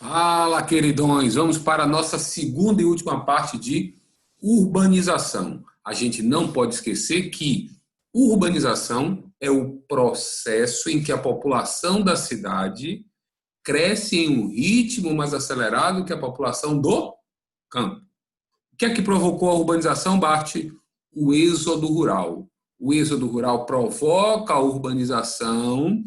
Fala, queridões! Vamos para a nossa segunda e última parte de urbanização. A gente não pode esquecer que urbanização é o processo em que a população da cidade cresce em um ritmo mais acelerado que a população do campo. O que é que provocou a urbanização, Bart? O êxodo rural. O êxodo rural provoca a urbanização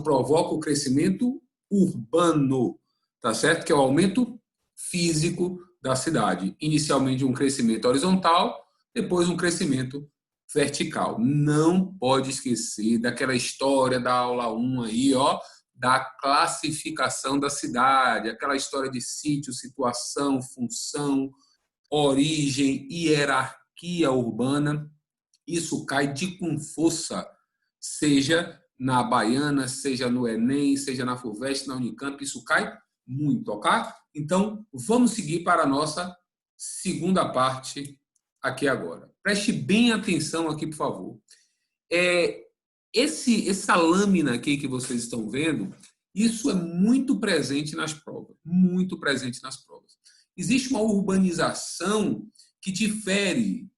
provoca o crescimento urbano, tá certo? Que é o aumento físico da cidade. Inicialmente um crescimento horizontal, depois um crescimento vertical. Não pode esquecer daquela história da aula 1 aí, ó, da classificação da cidade, aquela história de sítio, situação, função, origem, hierarquia urbana. Isso cai de com força, seja na Baiana, seja no Enem, seja na FUVEST, na Unicamp, isso cai muito, ok? Então, vamos seguir para a nossa segunda parte aqui agora. Preste bem atenção aqui, por favor. Essa lâmina aqui que vocês estão vendo, isso é muito presente nas provas, muito presente nas provas. Existe uma urbanização que difere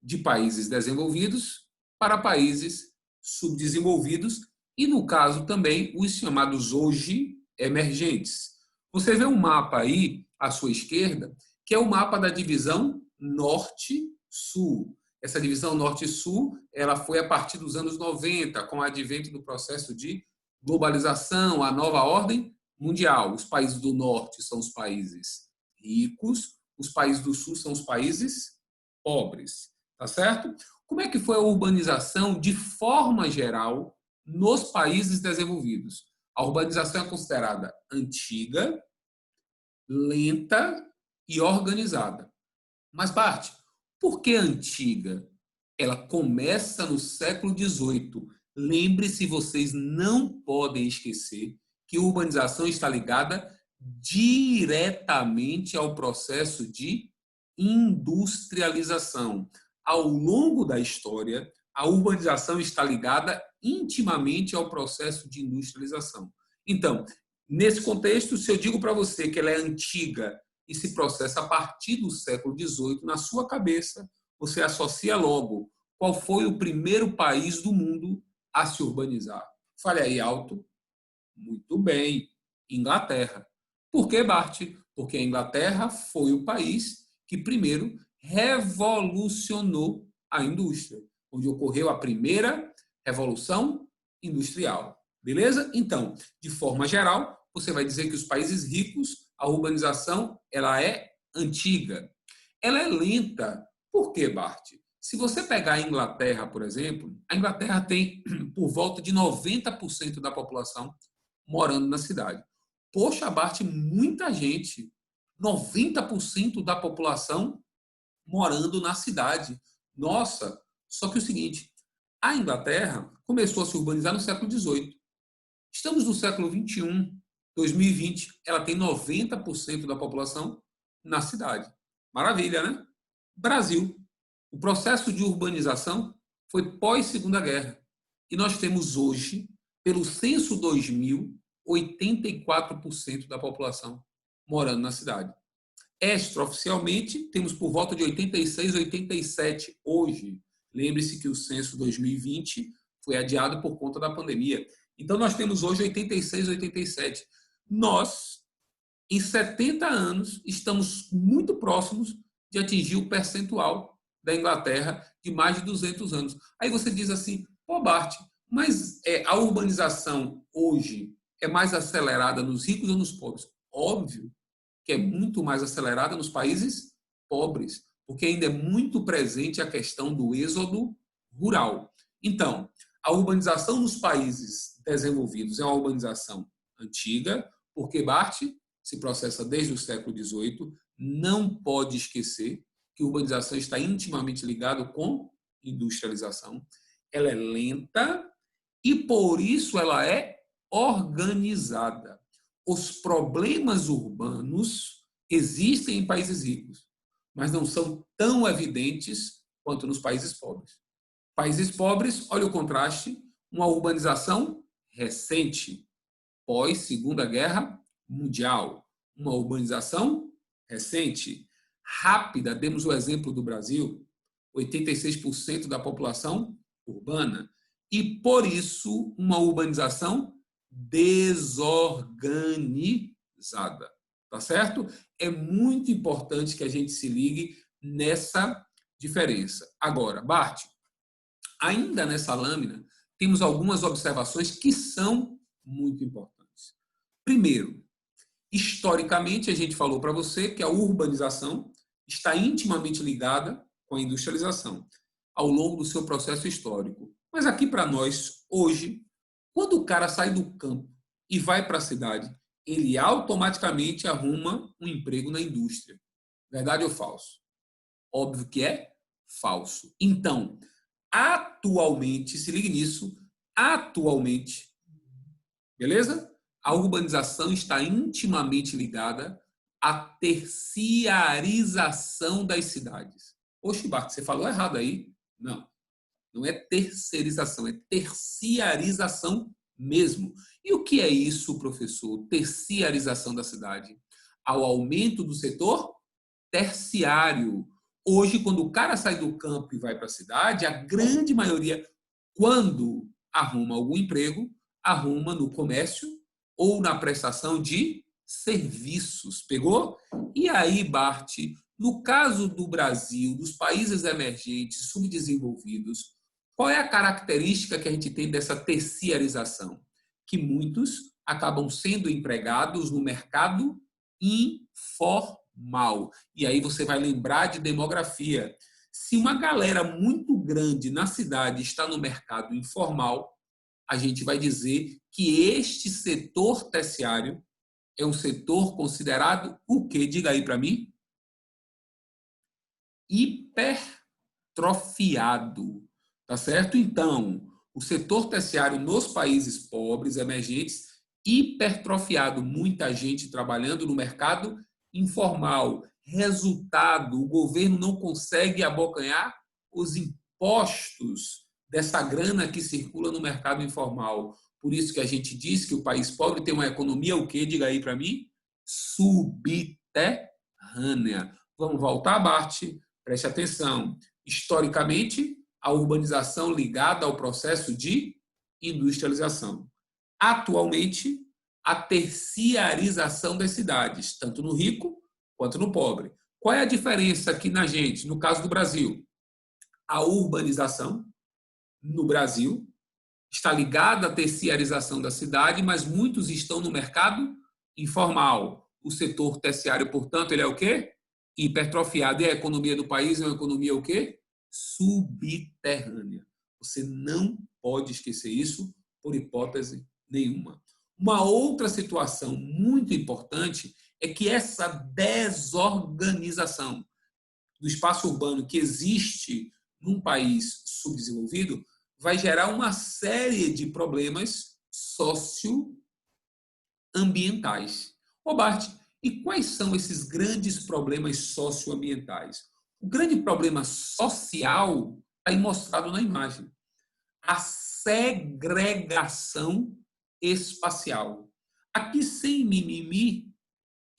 de países desenvolvidos para países subdesenvolvidos e, no caso, também os chamados hoje emergentes. Você vê um mapa aí à sua esquerda, que é o mapa da divisão norte-sul. Essa divisão norte-sul, ela foi a partir dos anos 90, com o advento do processo de globalização, a nova ordem mundial. Os países do norte são os países ricos, os países do sul são os países pobres, tá certo? Como é que foi a urbanização de forma geral nos países desenvolvidos? A urbanização é considerada antiga, lenta e organizada. Mas, Bart, por que antiga? Ela começa no século XVIII. Lembre-se, vocês não podem esquecer que a urbanização está ligada diretamente ao processo de industrialização. Ao longo da história, a urbanização está ligada intimamente ao processo de industrialização. Então, nesse contexto, se eu digo para você que ela é antiga e se processa a partir do século XVIII, na sua cabeça, você associa logo qual foi o primeiro país do mundo a se urbanizar. Fale aí alto. Muito bem, Inglaterra. Por que, Bart? Porque a Inglaterra foi o país que primeiro revolucionou a indústria, onde ocorreu a primeira revolução industrial. Beleza? Então, de forma geral, você vai dizer que os países ricos, a urbanização, ela é antiga. Ela é lenta. Por quê, Bart? Se você pegar a Inglaterra, por exemplo, a Inglaterra tem por volta de 90% da população morando na cidade. Poxa, Bart, muita gente, 90% da população morando na cidade. Nossa, só que é o seguinte, a Inglaterra começou a se urbanizar no século XVIII. Estamos no século XXI, 2020, ela tem 90% da população na cidade. Maravilha, né? Brasil. O processo de urbanização foi pós-Segunda Guerra. E nós temos hoje, pelo censo 2000, 84% da população morando na cidade. Extraoficialmente, temos por volta de 86, 87 hoje. Lembre-se que o censo 2020 foi adiado por conta da pandemia. Então, nós temos hoje 86, 87. Nós, em 70 anos, estamos muito próximos de atingir o percentual da Inglaterra de mais de 200 anos. Aí você diz assim, pô, Bart, mas a urbanização hoje é mais acelerada nos ricos ou nos pobres? Óbvio que é muito mais acelerada nos países pobres, porque ainda é muito presente a questão do êxodo rural. Então, a urbanização nos países desenvolvidos é uma urbanização antiga, porque, Bart, se processa desde o século XVIII, não pode esquecer que a urbanização está intimamente ligada com industrialização. Ela é lenta e, por isso, ela é organizada. Os problemas urbanos existem em países ricos, mas não são tão evidentes quanto nos países pobres. Países pobres, olha o contraste, uma urbanização recente, pós-Segunda Guerra mundial, uma urbanização recente, rápida. Demos o exemplo do Brasil, 86% da população urbana, e por isso uma urbanização desorganizada, tá certo? É muito importante que a gente se ligue nessa diferença. Agora, Bart, ainda nessa lâmina, temos algumas observações que são muito importantes. Primeiro, historicamente, a gente falou para você que a urbanização está intimamente ligada com a industrialização ao longo do seu processo histórico. Mas aqui para nós, hoje, quando o cara sai do campo e vai para a cidade, ele automaticamente arruma um emprego na indústria. Verdade ou falso? Óbvio que é falso. Então, atualmente, se ligue nisso, atualmente, beleza? A urbanização está intimamente ligada à terciarização das cidades. Oxe, Bart, você falou errado aí. Não, não é terceirização, é terciarização mesmo. E o que é isso, professor? Terciarização da cidade? Ao aumento do setor terciário. Hoje, quando o cara sai do campo e vai para a cidade, a grande maioria, quando arruma algum emprego, arruma no comércio ou na prestação de serviços. Pegou? E aí, Bart, no caso do Brasil, dos países emergentes, subdesenvolvidos, qual é a característica que a gente tem dessa terciarização? Que muitos acabam sendo empregados no mercado informal. E aí você vai lembrar de demografia. Se uma galera muito grande na cidade está no mercado informal, a gente vai dizer que este setor terciário é um setor considerado o quê? Diga aí para mim. Hipertrofiado. Tá certo? Então, o setor terciário nos países pobres, emergentes, hipertrofiado, muita gente trabalhando no mercado informal. Resultado, o governo não consegue abocanhar os impostos dessa grana que circula no mercado informal. Por isso que a gente diz que o país pobre tem uma economia o quê? Diga aí para mim. Subterrânea. Vamos voltar, Bart? Preste atenção. Historicamente, a urbanização ligada ao processo de industrialização. Atualmente, a terciarização das cidades, tanto no rico quanto no pobre. Qual é a diferença aqui na gente, no caso do Brasil? A urbanização no Brasil está ligada à terciarização da cidade, mas muitos estão no mercado informal. O setor terciário, portanto, ele é o quê? Hipertrofiado. E a economia do país é uma economia o quê? Subterrânea. Você não pode esquecer isso por hipótese nenhuma. Uma outra situação muito importante é que essa desorganização do espaço urbano que existe num país subdesenvolvido vai gerar uma série de problemas socioambientais. Ô Bart, e quais são esses grandes problemas socioambientais? O grande problema social está aí mostrado na imagem. A segregação espacial. Aqui, sem mimimi,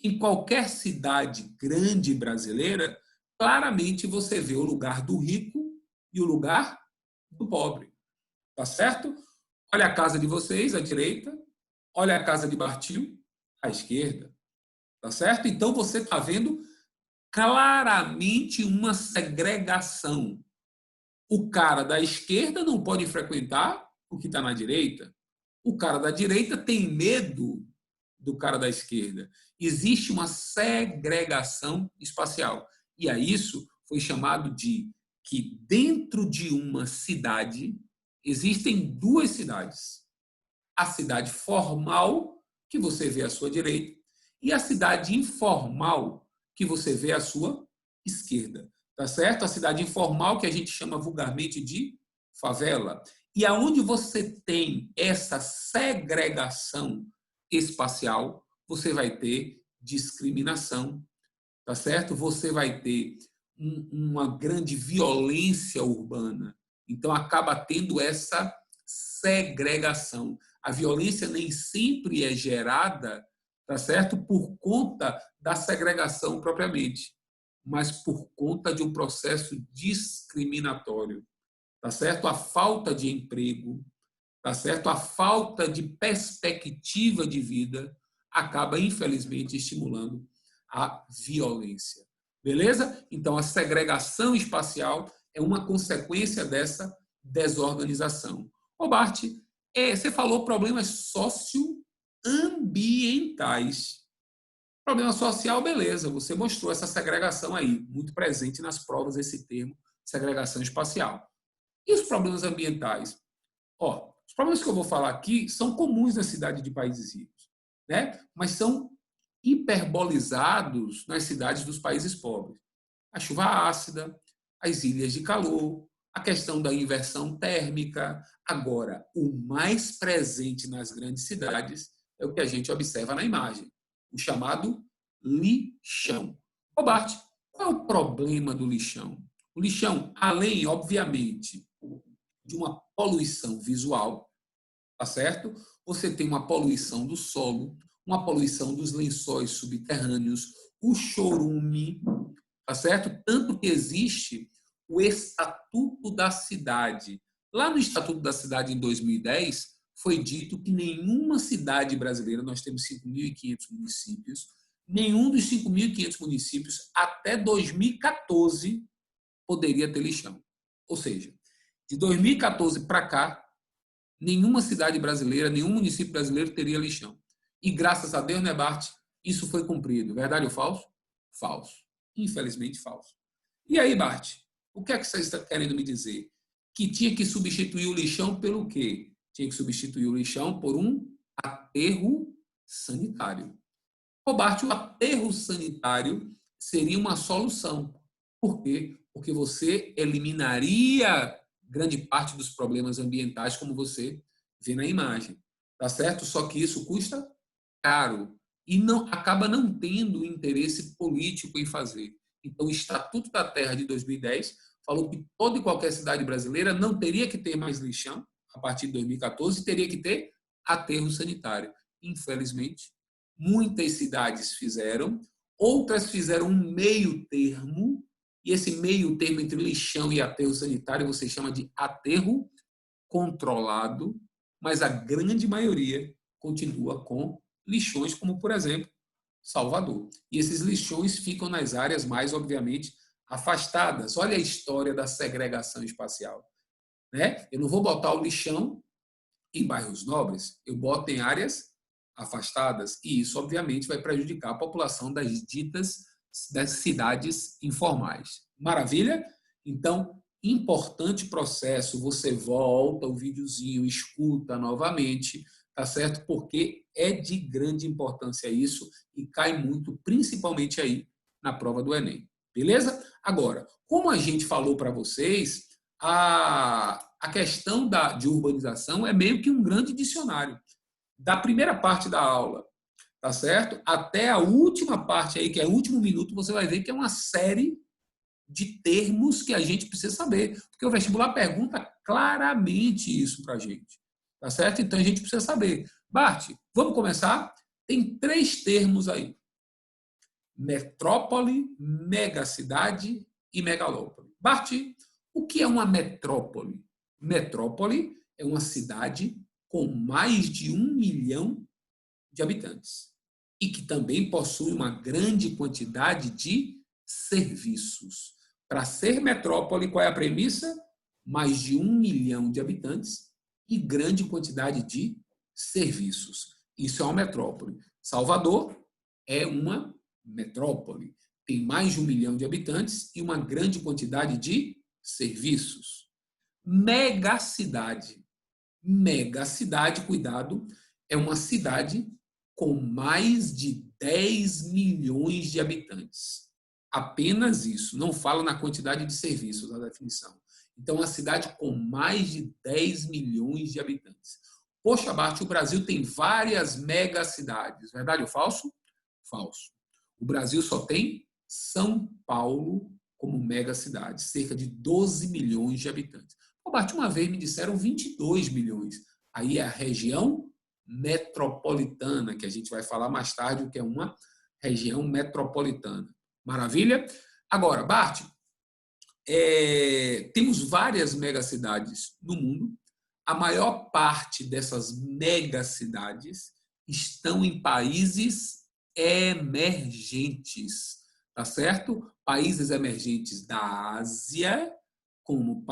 em qualquer cidade grande brasileira, claramente você vê o lugar do rico e o lugar do pobre. Tá certo? Olha a casa de vocês, à direita. Olha a casa de Bartil, à esquerda. Tá certo? Então você está vendo claramente uma segregação. O cara da esquerda não pode frequentar o que está na direita. O cara da direita tem medo do cara da esquerda. Existe uma segregação espacial. E a isso foi chamado de que dentro de uma cidade existem duas cidades. A cidade formal, que você vê à sua direita, e a cidade informal, que você vê à sua esquerda. Tá certo? A cidade informal, que a gente chama vulgarmente de favela. E aonde você tem essa segregação espacial, você vai ter discriminação, tá certo? Você vai ter uma grande violência urbana. Então, acaba tendo essa segregação. A violência nem sempre é gerada tá certo? Por conta da segregação propriamente, mas por conta de um processo discriminatório, tá certo? A falta de emprego, tá certo? A falta de perspectiva de vida acaba, infelizmente, estimulando a violência. Beleza? Então, a segregação espacial é uma consequência dessa desorganização. Ô, Bart, você falou problemas socioambientais. Problema social, beleza, você mostrou essa segregação aí, muito presente nas provas, esse termo, segregação espacial. E os problemas ambientais? Ó, os problemas que eu vou falar aqui são comuns na cidade de países ricos, né? Mas são hiperbolizados nas cidades dos países pobres. A chuva ácida, as ilhas de calor, a questão da inversão térmica. Agora, o mais presente nas grandes cidades é o que a gente observa na imagem, o chamado lixão. Ô Bart, qual é o problema do lixão? O lixão, além, obviamente, de uma poluição visual, tá certo? Você tem uma poluição do solo, uma poluição dos lençóis subterrâneos, o chorume, tá certo? Tanto que existe o Estatuto da Cidade. Lá no Estatuto da Cidade, em 2010, foi dito que nenhuma cidade brasileira, nós temos 5.500 municípios, nenhum dos 5.500 municípios, até 2014, poderia ter lixão. Ou seja, de 2014 para cá, nenhuma cidade brasileira, nenhum município brasileiro teria lixão. E graças a Deus, né, Bart, isso foi cumprido. Verdade ou falso? Falso. Infelizmente, falso. E aí, Bart, o que é que você está querendo me dizer? Que tinha que substituir o lixão pelo quê? Tinha que substituir o lixão por um aterro sanitário. Ô, Bart, o aterro sanitário seria uma solução. Por quê? Porque você eliminaria grande parte dos problemas ambientais, como você vê na imagem. Tá certo? Só que isso custa caro e não acaba não tendo interesse político em fazer. Então, o Estatuto da Terra de 2010 falou que toda e qualquer cidade brasileira não teria que ter mais lixão a partir de 2014 e teria que ter aterro sanitário. Infelizmente, muitas cidades fizeram, outras fizeram um meio termo, e esse meio termo entre lixão e aterro sanitário você chama de aterro controlado, mas a grande maioria continua com lixões, como, por exemplo, Salvador. E esses lixões ficam nas áreas mais, obviamente, afastadas. Olha a história da segregação espacial. Né? Eu não vou botar o lixão em bairros nobres, eu boto em áreas afastadas, e isso, obviamente, vai prejudicar a população das ditas das cidades informais. Maravilha? Então, importante processo, você volta o videozinho, escuta novamente, tá certo? Porque é de grande importância isso e cai muito, principalmente aí na prova do Enem. Beleza? Agora, como a gente falou para vocês, a questão de urbanização é meio que um grande dicionário. Da primeira parte da aula, tá certo? Até a última parte aí, que é o último minuto, você vai ver que é uma série de termos que a gente precisa saber. Porque o vestibular pergunta claramente isso para a gente. Tá certo? Então a gente precisa saber. Bart, vamos começar? Tem 3 termos aí: metrópole, megacidade e megalópole. Bart, o que é uma metrópole? Metrópole é uma cidade com mais de 1 milhão de habitantes e que também possui uma grande quantidade de serviços. Para ser metrópole, qual é a premissa? Mais de 1 milhão de habitantes e grande quantidade de serviços. Isso é uma metrópole. Salvador é uma metrópole. Tem mais de 1 milhão de habitantes e uma grande quantidade de serviços. Megacidade. Megacidade, cuidado, é uma cidade com mais de 10 milhões de habitantes. Apenas isso, não fala na quantidade de serviços, na definição. Então, a cidade com mais de 10 milhões de habitantes. Poxa, Bart, o Brasil tem várias megacidades, verdade ou falso? Falso. O Brasil só tem São Paulo como megacidade, cerca de 12 milhões de habitantes. Bart, uma vez me disseram 22 milhões. Aí é a região metropolitana, que a gente vai falar mais tarde o que é uma região metropolitana. Maravilha? Agora, Bart, temos várias megacidades no mundo. A maior parte dessas megacidades estão em países emergentes, tá certo? Países emergentes da Ásia, como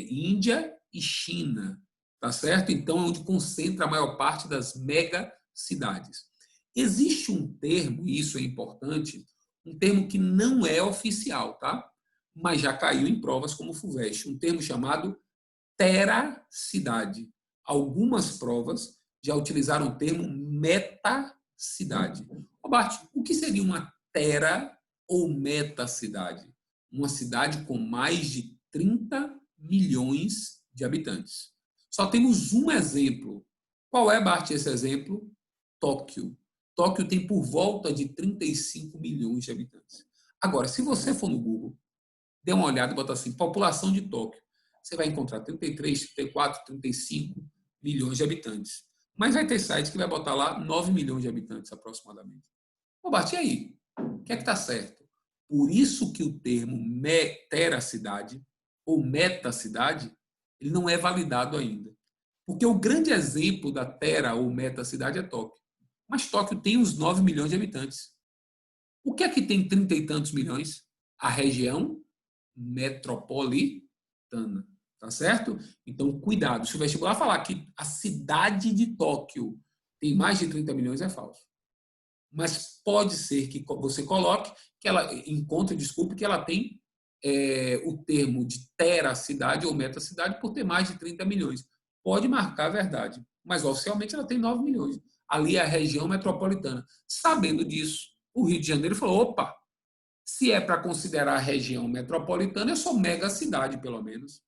Índia e China, tá certo? Então, é onde concentra a maior parte das megacidades. Existe um termo, e isso é importante, um termo que não é oficial, tá? Mas já caiu em provas como o FUVEST, um termo chamado teracidade. Algumas provas já utilizaram o termo metacidade. Bart, o que seria uma tera ou metacidade? Uma cidade com mais de 30 milhões de habitantes. Só temos um exemplo. Qual é, Bart, esse exemplo? Tóquio. Tóquio tem por volta de 35 milhões de habitantes. Agora, se você for no Google, dê uma olhada e bota assim, população de Tóquio. Você vai encontrar 33, 34, 35 milhões de habitantes. Mas vai ter site que vai botar lá 9 milhões de habitantes aproximadamente. Bart, e aí? O que é que está certo? Por isso que o termo teracidade ou metacidade ele não é validado ainda. Porque o grande exemplo da tera ou metacidade é Tóquio. Mas Tóquio tem uns 9 milhões de habitantes. O que é que tem 30 e tantos milhões? A região metropolitana. Tá certo? Então, cuidado. Se o vestibular falar que a cidade de Tóquio tem mais de 30 milhões, é falso. Mas pode ser que você coloque, que ela encontre, desculpe, que ela tem o termo de teracidade ou metacidade por ter mais de 30 milhões. Pode marcar a verdade, mas oficialmente ela tem 9 milhões. Ali é a região metropolitana. Sabendo disso, o Rio de Janeiro falou, opa, se é para considerar a região metropolitana, eu sou mega cidade, pelo menos.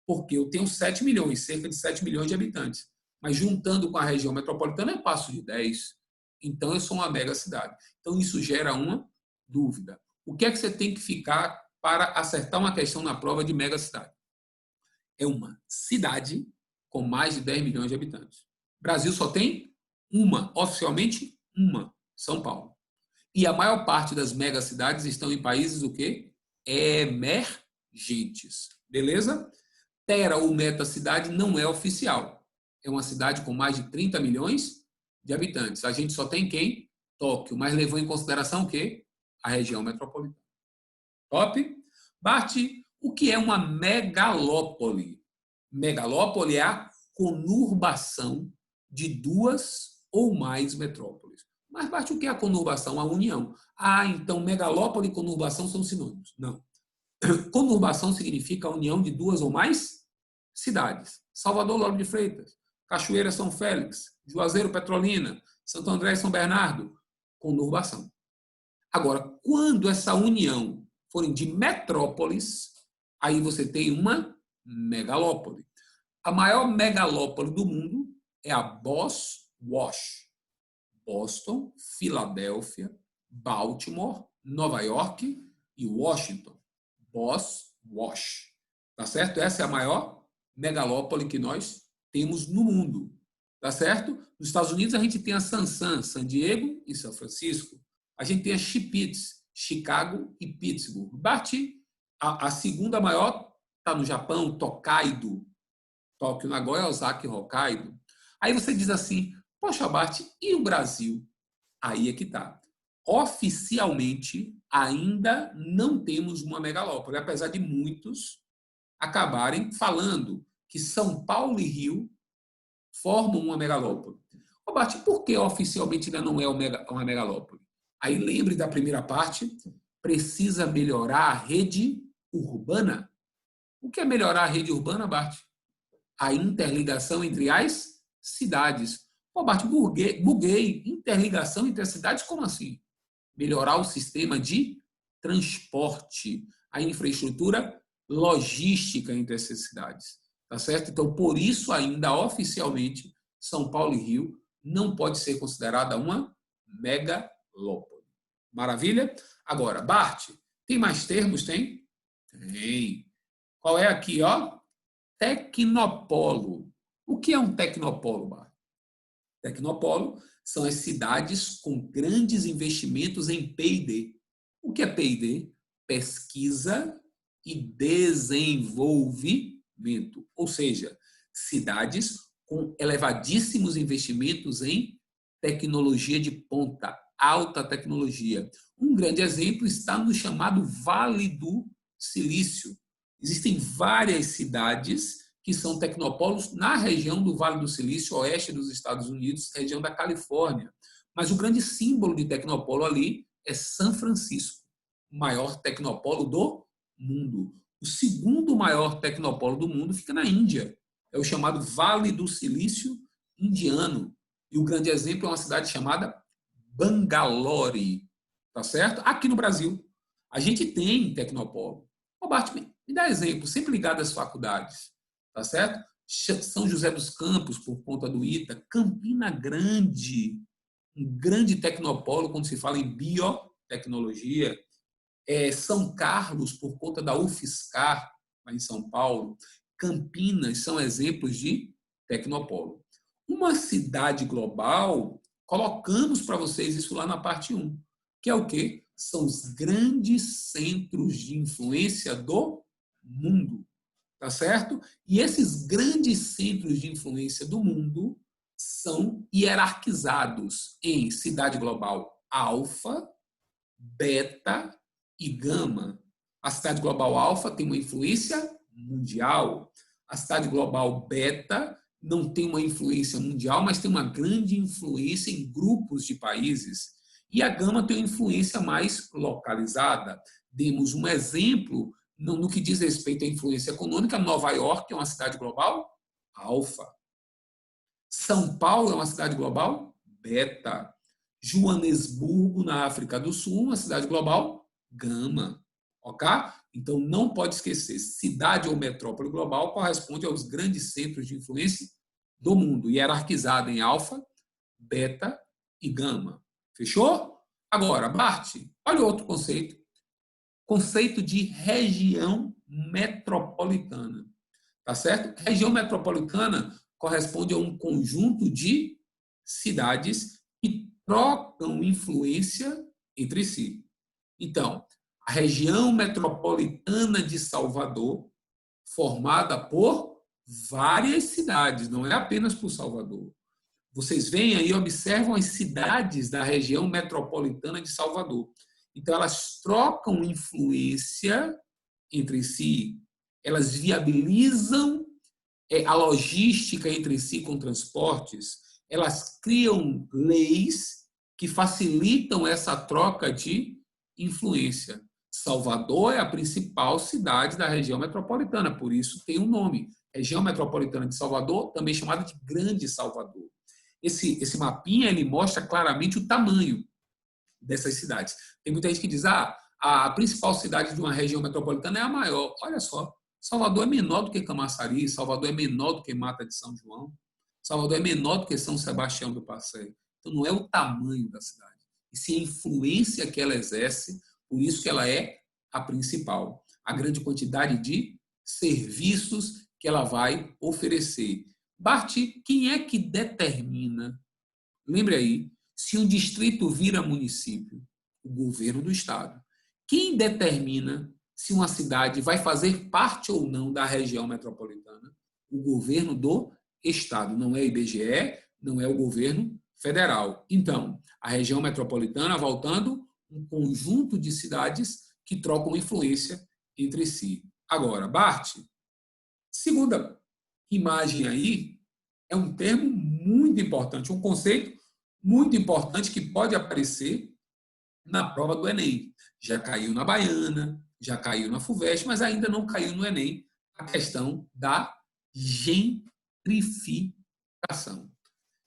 Porque eu tenho 7 milhões, cerca de 7 milhões de habitantes. Mas juntando com a região metropolitana, eu passo de 10. Então, eu sou uma mega cidade. Então, isso gera uma dúvida. O que é que você tem que ficar para acertar uma questão na prova de mega cidade? É uma cidade com mais de 10 milhões de habitantes. O Brasil só tem uma, oficialmente uma, São Paulo. E a maior parte das megacidades estão em países o quê? Emergentes. Beleza? Tera ou metacidade não é oficial. É uma cidade com mais de 30 milhões de habitantes. A gente só tem quem? Tóquio, mas levou em consideração o quê? A região metropolitana. Top? Bart, o que é uma megalópole? Megalópole é a conurbação de duas ou mais metrópoles. Mas, Bart, o que é a conurbação? A união. Ah, então megalópole e conurbação são sinônimos. Não. Conurbação significa a união de duas ou mais cidades. Salvador, Lauro de Freitas, Cachoeira, São Félix, Juazeiro, Petrolina, Santo André e São Bernardo. Conurbação. Agora, quando essa união forem de metrópoles, aí você tem uma megalópole. A maior megalópole do mundo é a Boswash. Boston, Filadélfia, Baltimore, Nova York e Washington. Boswash. Tá certo? Essa é a maior megalópole que nós temos no mundo. Tá certo? Nos Estados Unidos a gente tem a San Diego e São Francisco. A gente tem a Chipits, Chicago e Pittsburgh. Bart, a segunda maior está no Japão, Tokaido. Tóquio, Nagoya, Osaka e Hokkaido. Aí você diz assim, poxa, Bart, e o Brasil? Aí é que está. Oficialmente, ainda não temos uma megalópole, apesar de muitos acabarem falando que São Paulo e Rio formam uma megalópole. Ô, Bart, por que oficialmente ainda não é uma megalópole? Aí lembre da primeira parte, precisa melhorar a rede urbana. O que é melhorar a rede urbana, Bart? A interligação entre as cidades. Pô, Bart, buguei. Interligação entre as cidades? Como assim? Melhorar o sistema de transporte, a infraestrutura logística entre essas cidades. Tá certo? Então, por isso, ainda oficialmente, São Paulo e Rio não pode ser considerada uma megalópole. Maravilha? Agora, Bart, tem mais termos? Tem? Tem. Qual é aqui, ó? Tecnopolo. O que é um tecnopolo, Bart? Tecnopolo são as cidades com grandes investimentos em P&D. O que é P&D? Pesquisa e desenvolvimento. Ou seja, cidades com elevadíssimos investimentos em tecnologia de ponta, alta tecnologia. Um grande exemplo está no chamado Vale do Silício. Existem várias cidades que são tecnopolos na região do Vale do Silício, oeste dos Estados Unidos, região da Califórnia. Mas o grande símbolo de tecnopolo ali é São Francisco, o maior tecnopolo do mundo. O segundo maior tecnopolo do mundo fica na Índia. É o chamado Vale do Silício indiano. E o grande exemplo é uma cidade chamada Bangalore. Tá certo? Aqui no Brasil, a gente tem tecnopolo. Ô, Bart, me dá exemplo, sempre ligado às faculdades. Tá certo? São José dos Campos, por conta do ITA. Campina Grande, um grande tecnopolo quando se fala em biotecnologia. São Carlos, por conta da UFSCar, lá em São Paulo. Campinas são exemplos de tecnopolo. Uma cidade global, colocamos para vocês isso lá na parte 1, que é o quê? São os grandes centros de influência do mundo, tá certo? E esses grandes centros de influência do mundo são hierarquizados em cidade global alfa, beta e gama. A cidade global alfa tem uma influência mundial. A cidade global beta não tem uma influência mundial, mas tem uma grande influência em grupos de países. E a gama tem uma influência mais localizada. Demos um exemplo no que diz respeito à influência econômica. Nova York é uma cidade global alfa. São Paulo é uma cidade global beta. Joanesburgo, na África do Sul, uma cidade global gama. Ok? Então, não pode esquecer, cidade ou metrópole global corresponde aos grandes centros de influência do mundo, hierarquizado em alfa, beta e gama. Fechou? Agora, Bart, olha outro conceito. Conceito de região metropolitana. Tá certo? Região metropolitana corresponde a um conjunto de cidades que trocam influência entre si. Então, a região metropolitana de Salvador, formada por várias cidades, não é apenas por Salvador. Vocês veem aí, observam as cidades da região metropolitana de Salvador. Então, elas trocam influência entre si, elas viabilizam a logística entre si com transportes, elas criam leis que facilitam essa troca de influência. Salvador é a principal cidade da região metropolitana, por isso tem um nome. Região Metropolitana de Salvador, também chamada de Grande Salvador. Esse mapinha ele mostra claramente o tamanho dessas cidades. Tem muita gente que diz, a principal cidade de uma região metropolitana é a maior. Olha só, Salvador é menor do que Camaçari, Salvador é menor do que Mata de São João, Salvador é menor do que São Sebastião do Passeio. Então, não é o tamanho da cidade, e sim a influência que ela exerce, por isso que ela é a principal. A grande quantidade de serviços que ela vai oferecer. Bart, quem é que determina, lembre aí, se um distrito vira município? O governo do estado. Quem determina se uma cidade vai fazer parte ou não da região metropolitana? O governo do estado. Não é IBGE, não é o governo federal. Então, a região metropolitana, voltando, um conjunto de cidades que trocam influência entre si. Agora, Bart, segunda imagem aí é um termo muito importante, um conceito muito importante que pode aparecer na prova do Enem. Já caiu na Baiana, já caiu na FUVEST, mas ainda não caiu no Enem a questão da gentrificação.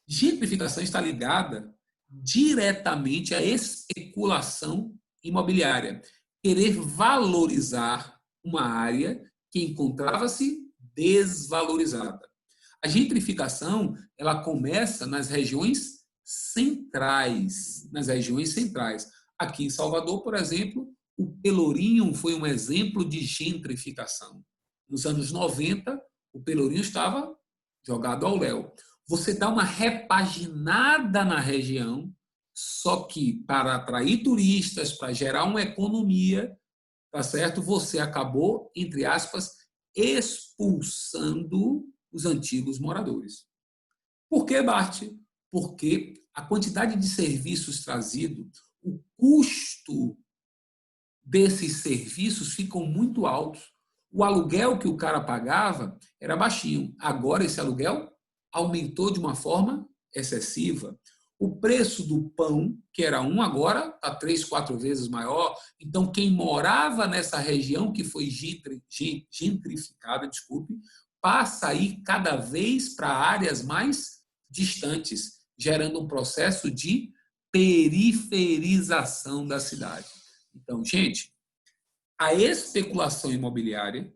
Gentrificação está ligada diretamente à especulação imobiliária. Querer valorizar uma área que encontrava-se desvalorizada. A gentrificação, ela começa nas regiões centrais, Aqui em Salvador, por exemplo, o Pelourinho foi um exemplo de gentrificação. Nos anos 90, o Pelourinho estava jogado ao léu. você dá uma repaginada na região, só que para atrair turistas, para gerar uma economia, tá certo? Você acabou, entre aspas, expulsando os antigos moradores. Por que, Bart? Porque a quantidade de serviços trazidos, o custo desses serviços ficam muito altos. O aluguel que o cara pagava era baixinho. Agora esse aluguel aumentou de uma forma excessiva. O preço do pão, que era um, agora está 3, 4 vezes maior. Então, quem morava nessa região que foi gentrificada, desculpe, passa a ir cada vez para áreas mais distantes, gerando um processo de periferização da cidade. Então, gente, a especulação imobiliária,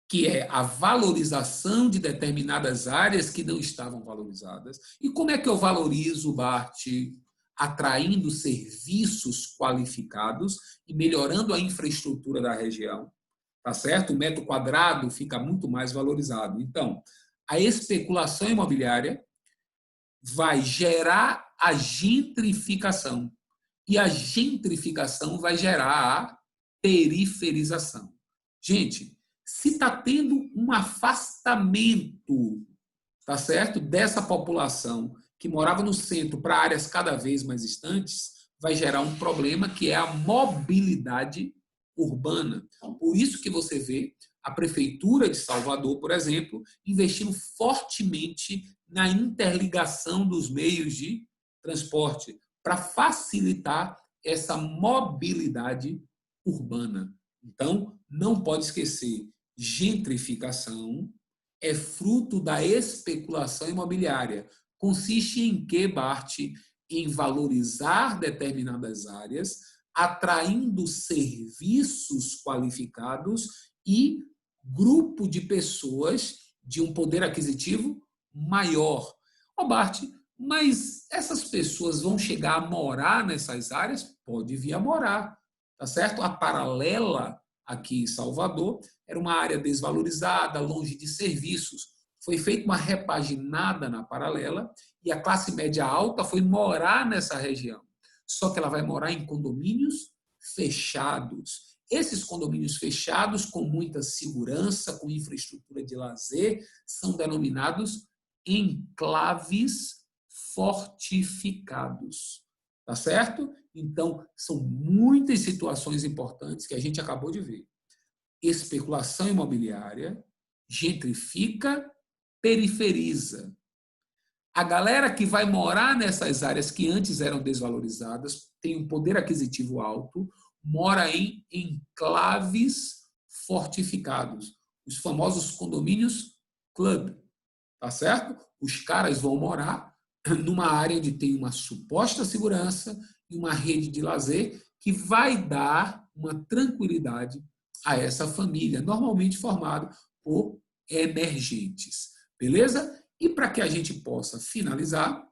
que é a valorização de determinadas áreas que não estavam valorizadas. E como é que eu valorizo, Bart? Atraindo serviços qualificados e melhorando a infraestrutura da região, tá certo? O metro quadrado fica muito mais valorizado. Então, a especulação imobiliária vai gerar a gentrificação. E a gentrificação vai gerar a periferização. Gente, se está tendo um afastamento, tá certo, dessa população que morava no centro para áreas cada vez mais distantes, vai gerar um problema que é a mobilidade urbana. Por isso que você vê a Prefeitura de Salvador, por exemplo, investindo fortemente na interligação dos meios de transporte para facilitar essa mobilidade urbana. Então, não pode esquecer, gentrificação é fruto da especulação imobiliária. Consiste em que, Bart? Em valorizar determinadas áreas, atraindo serviços qualificados e grupo de pessoas de um poder aquisitivo maior. Ó, Bart, mas essas pessoas vão chegar a morar nessas áreas? Pode vir a morar, tá certo? A Paralela, aqui em Salvador, era uma área desvalorizada, longe de serviços. Foi feita uma repaginada na Paralela e a classe média alta foi morar nessa região. Só que ela vai morar em condomínios fechados. Esses condomínios fechados, com muita segurança, com infraestrutura de lazer, são denominados enclaves fortificados. Tá certo? Então, são muitas situações importantes que a gente acabou de ver. Especulação imobiliária, gentrifica, periferiza. A galera que vai morar nessas áreas que antes eram desvalorizadas, tem um poder aquisitivo alto, mora em enclaves fortificados, os famosos condomínios club, tá certo? Os caras vão morar numa área onde tem uma suposta segurança e uma rede de lazer que vai dar uma tranquilidade a essa família, normalmente formada por emergentes. Beleza? E para que a gente possa finalizar,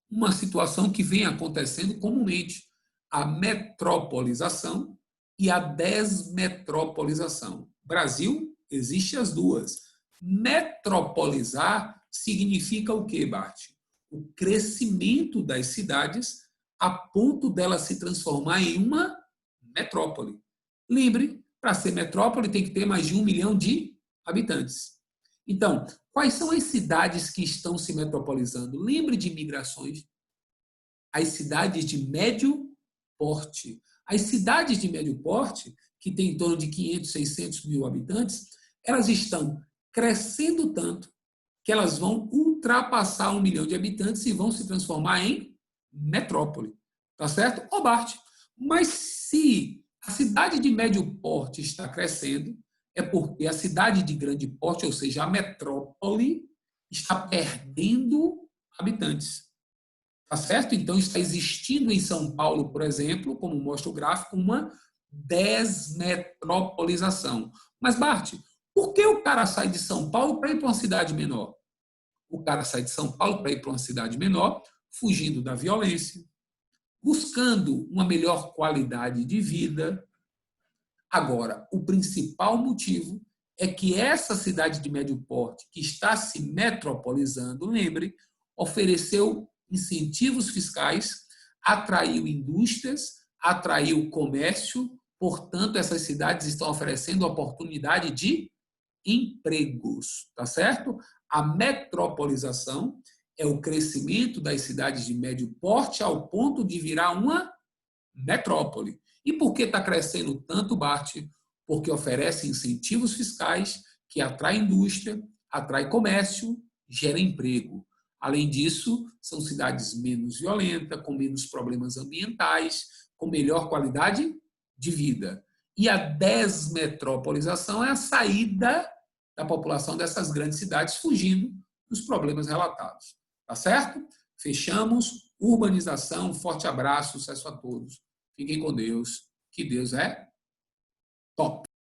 uma situação que vem acontecendo comumente, a metropolização e a desmetropolização. Brasil, existe as duas. Metropolizar significa o quê, Bart? O crescimento das cidades a ponto dela se transformar em uma metrópole. Lembre, para ser metrópole tem que ter mais de 1 milhão de habitantes. Então, quais são as cidades que estão se metropolizando? Lembre de migrações. As cidades de médio porte. As cidades de médio porte, que têm em torno de 500, 600 mil habitantes, elas estão crescendo tanto que elas vão ultrapassar 1 milhão de habitantes e vão se transformar em metrópole. Tá certo? Ô, Bart, mas se a cidade de médio porte está crescendo, é porque a cidade de grande porte, ou seja, a metrópole, está perdendo habitantes. Tá certo? Então, está existindo em São Paulo, por exemplo, como mostra o gráfico, uma desmetropolização. Mas, Bart, por que o cara sai de São Paulo para ir para uma cidade menor? O cara sai de São Paulo para ir para uma cidade menor, fugindo da violência, buscando uma melhor qualidade de vida. Agora, o principal motivo é que essa cidade de médio porte, que está se metropolizando, lembre, ofereceu incentivos fiscais, atraiu indústrias, atraiu comércio, portanto, essas cidades estão oferecendo oportunidade de empregos, tá certo? A metropolização é o crescimento das cidades de médio porte ao ponto de virar uma metrópole. E por que está crescendo tanto, Bart? Porque oferece incentivos fiscais que atraem indústria, atrai comércio, gera emprego. Além disso, são cidades menos violentas, com menos problemas ambientais, com melhor qualidade de vida. E a desmetropolização é a saída da população dessas grandes cidades fugindo dos problemas relatados. Tá certo? Fechamos. Urbanização. Forte abraço. Sucesso a todos. Fiquem com Deus. Que Deus é top.